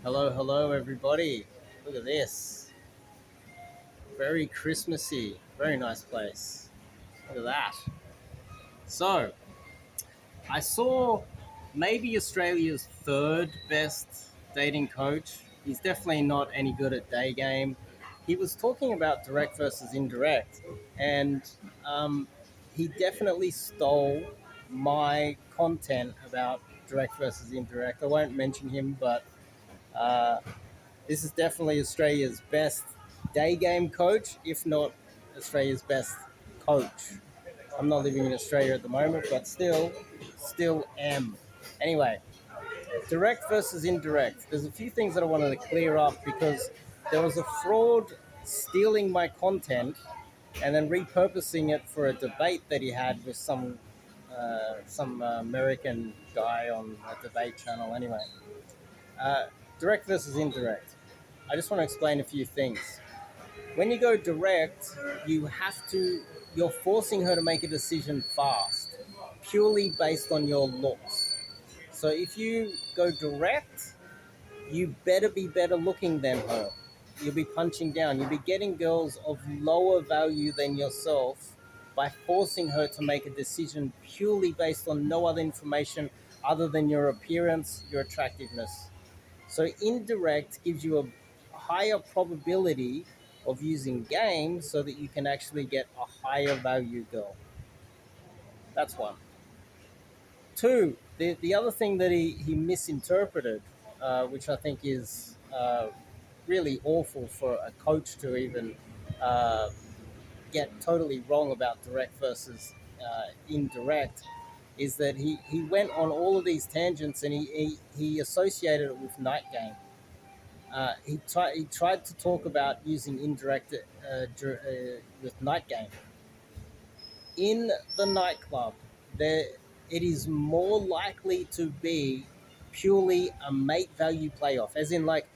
Hello, hello, everybody. Look at this. Very Christmassy. Very nice place. Look at that. So, I saw maybe Australia's third best dating coach. He's definitely not any good at day game. He was talking about direct versus indirect, and um, he definitely stole my content about direct versus indirect. I won't mention him, but uh, this is definitely Australia's best day game coach, if not Australia's best coach. I'm not living in Australia at the moment, but still am. Anyway, direct versus indirect. There's a few things that I wanted to clear up because there was a fraud stealing my content and then repurposing it for a debate that he had with some American guy on a debate channel. Anyway, uh, direct versus indirect. I just want to explain a few things. When you go direct, you have to, you're forcing her to make a decision fast, purely based on your looks. So if you go direct, you better be better looking than her. You'll be punching down. You'll be getting girls of lower value than yourself by forcing her to make a decision purely based on no other information other than your appearance, your attractiveness. So indirect gives you a higher probability of using game so that you can actually get a higher value girl. That's one. Two, the other thing that he misinterpreted, which I think is really awful for a coach to even uh, get totally wrong about direct versus indirect, is that he went on all of these tangents and he associated it with night game. He tried to talk about using indirect with night game in the nightclub. There, it is more likely to be purely a mate value playoff, as in like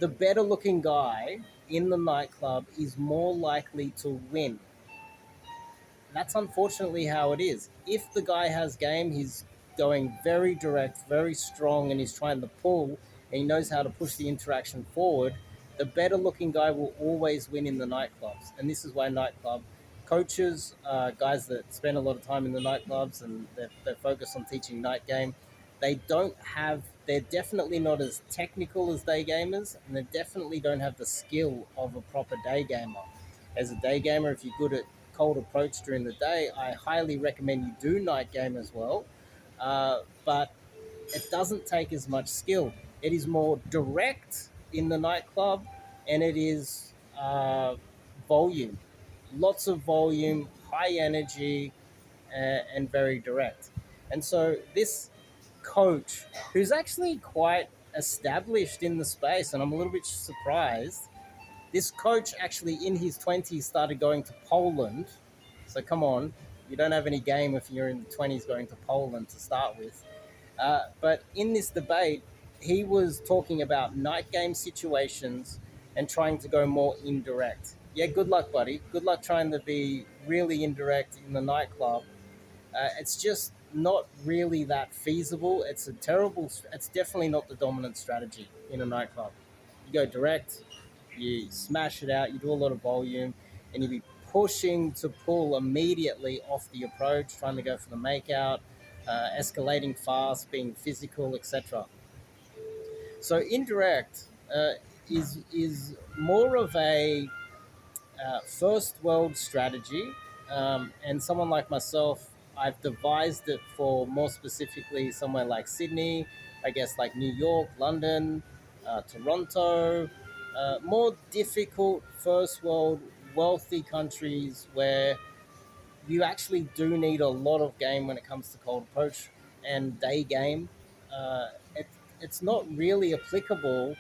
the better looking guy in the nightclub is more likely to win. That's unfortunately how it is. If the guy has game, he's going very direct, very strong, and he's trying to pull, and he knows how to push the interaction forward. The better looking guy will always win in the nightclubs. And this is why nightclub coaches, guys that spend a lot of time in the nightclubs and they're focused on teaching night game, they're definitely not as technical as day gamers, and they definitely don't have the skill of a proper day gamer. As a day gamer, if you're good at cold approach during the day, I highly recommend you do night game as well. But it doesn't take as much skill. It is more direct in the nightclub, and it is volume, lots of volume, high energy, and very direct. And so this coach, who's actually quite established in the space, and I'm a little bit surprised, this coach actually in his 20s started going to Poland. So come on, you don't have any game if you're in the 20s going to Poland to start with. But in this debate, he was talking about night game situations and trying to go more indirect. Yeah, good luck, buddy. Good luck trying to be really indirect in the nightclub. It's just not really that feasible. It's definitely not the dominant strategy in a nightclub. You go direct, you smash it out, you do a lot of volume, and you be pushing to pull immediately off the approach, trying to go for the makeout, escalating fast, being physical, etc. So indirect is more of a first world strategy, and someone like myself, I've devised it for more specifically somewhere like Sydney, I guess like New York, London, Toronto, more difficult first world wealthy countries where you actually do need a lot of game when it comes to cold approach and day game. Uh, it, it's not really applicable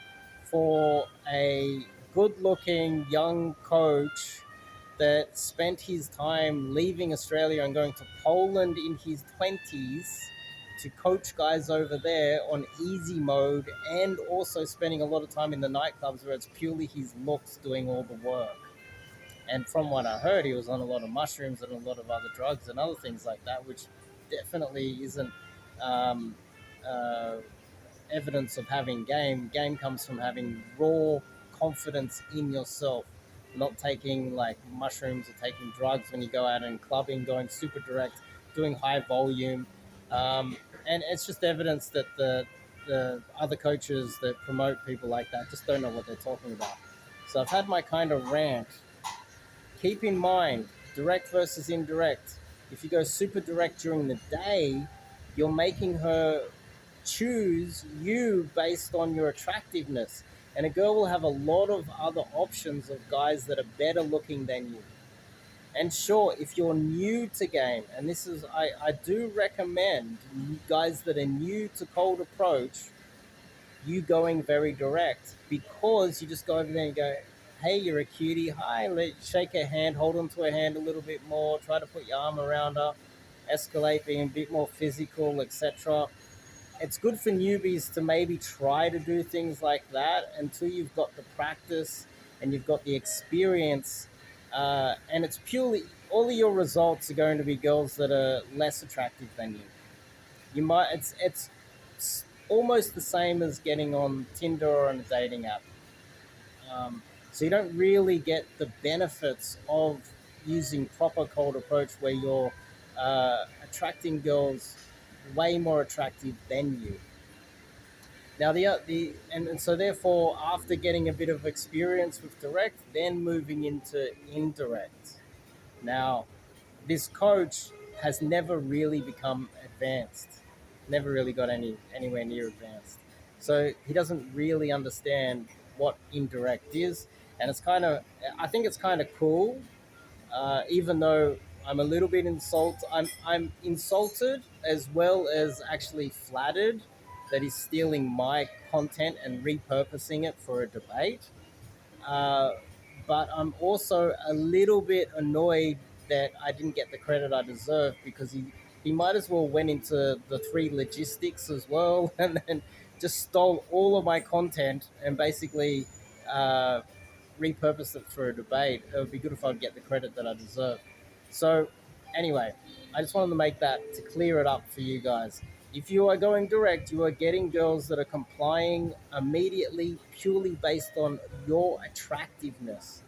for a good looking young coach that spent his time leaving Australia and going to Poland in his 20s to coach guys over there on easy mode, and also spending a lot of time in the nightclubs where it's purely his looks doing all the work. And from what I heard, he was on a lot of mushrooms and a lot of other drugs and other things like that, which definitely isn't um, uh, evidence of having game. Game comes from having raw confidence in yourself, not taking like mushrooms or taking drugs when you go out and clubbing, going super direct, doing high volume. And it's just evidence that the other coaches that promote people like that just don't know what they're talking about. So I've had my kind of rant. Keep in mind, direct versus indirect. If you go super direct during the day, you're making her choose you based on your attractiveness. And a girl will have a lot of other options of guys that are better looking than you. And sure, if you're new to game, and this is, I do recommend guys that are new to cold approach, you going very direct, because you just go over there and go, hey, you're a cutie. Hi, shake her hand, hold onto her hand a little bit more, try to put your arm around her, escalate, being a bit more physical, etc. It's good for newbies to maybe try to do things like that until you've got the practice and you've got the experience. And it's purely, all of your results are going to be girls that are less attractive than you. You might, it's almost the same as getting on Tinder or on a dating app. So you don't really get the benefits of using proper cold approach where you're attracting girls way more attractive than you. Now and so therefore, after getting a bit of experience with direct, then moving into indirect. Now, this coach has never really become advanced, never really got anywhere near advanced. So he doesn't really understand what indirect is, and I think it's kind of cool, even though I'm a little bit I'm insulted as well as actually flattered that he's stealing my content and repurposing it for a debate. Uh, but I'm also a little bit annoyed that I didn't get the credit I deserve, because he might as well went into the three logistics as well and then just stole all of my content and basically uh, repurpose it for a debate. It would be good if I'd get the credit that I deserve. So, anyway, I just wanted to make that to clear it up for you guys. If you are going direct, you are getting girls that are complying immediately purely based on your attractiveness.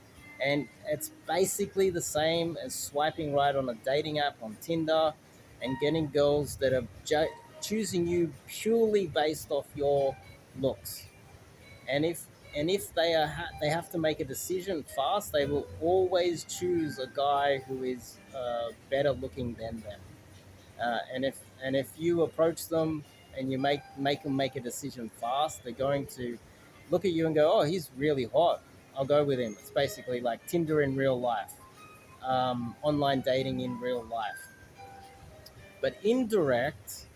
And it's basically the same as swiping right on a dating app on Tinder and getting girls that are choosing you purely based off your looks. And if they have to make a decision fast, they will always choose a guy who is better looking than them. And if you approach them and you make them make a decision fast, they're going to look at you and go, "Oh, he's really hot. I'll go with him." It's basically like Tinder in real life, online dating in real life. But indirect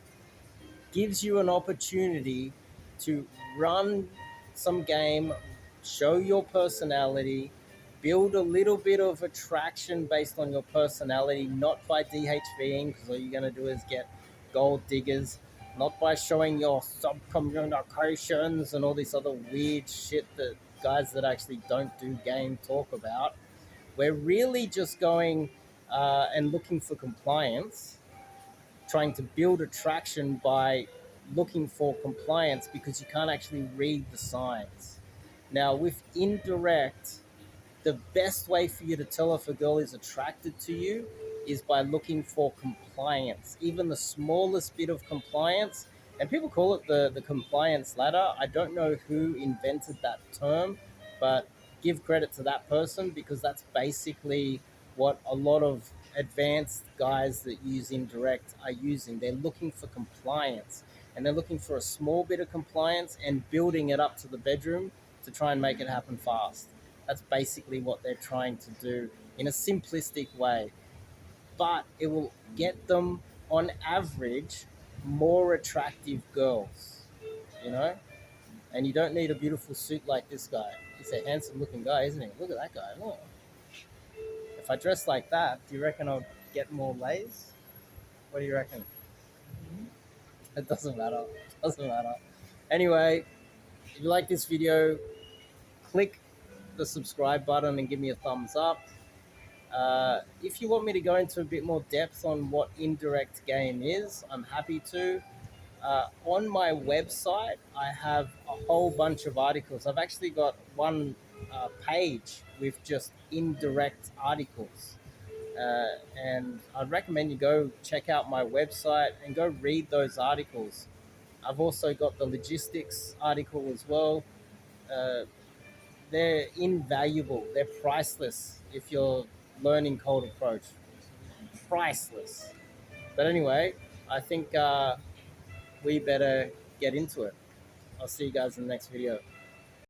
gives you an opportunity to run some game, show your personality, build a little bit of attraction based on your personality, not by DHVing, because all you're going to do is get gold diggers, not by showing your subcommunications and all this other weird shit that guys that actually don't do game talk about. We're really just going and looking for compliance, trying to build attraction by looking for compliance, because you can't actually read the signs. Now, with indirect, the best way for you to tell if a girl is attracted to you is by looking for compliance, even the smallest bit of compliance. And people call it the compliance ladder. I don't know who invented that term, but give credit to that person, because that's basically what a lot of advanced guys that use indirect are using. They're looking for compliance, and they're looking for a small bit of compliance and building it up to the bedroom to try and make it happen fast. That's basically what they're trying to do in a simplistic way. But it will get them, on average, more attractive girls, you know? And you don't need a beautiful suit like this guy. He's a handsome looking guy, isn't he? Look at that guy. Oh. If I dress like that, do you reckon I'll get more lays? What do you reckon? It doesn't matter. It doesn't matter. Anyway, if you like this video, click the subscribe button and give me a thumbs up. If you want me to go into a bit more depth on what indirect game is, I'm happy to. On my website, I have a whole bunch of articles. I've actually got one page with just indirect articles. And I'd recommend you go check out my website and go read those articles. I've also got the logistics article as well. Uh, they're invaluable. They're priceless if you're learning cold approach. Priceless. But anyway, I think we better get into it. I'll see you guys in the next video.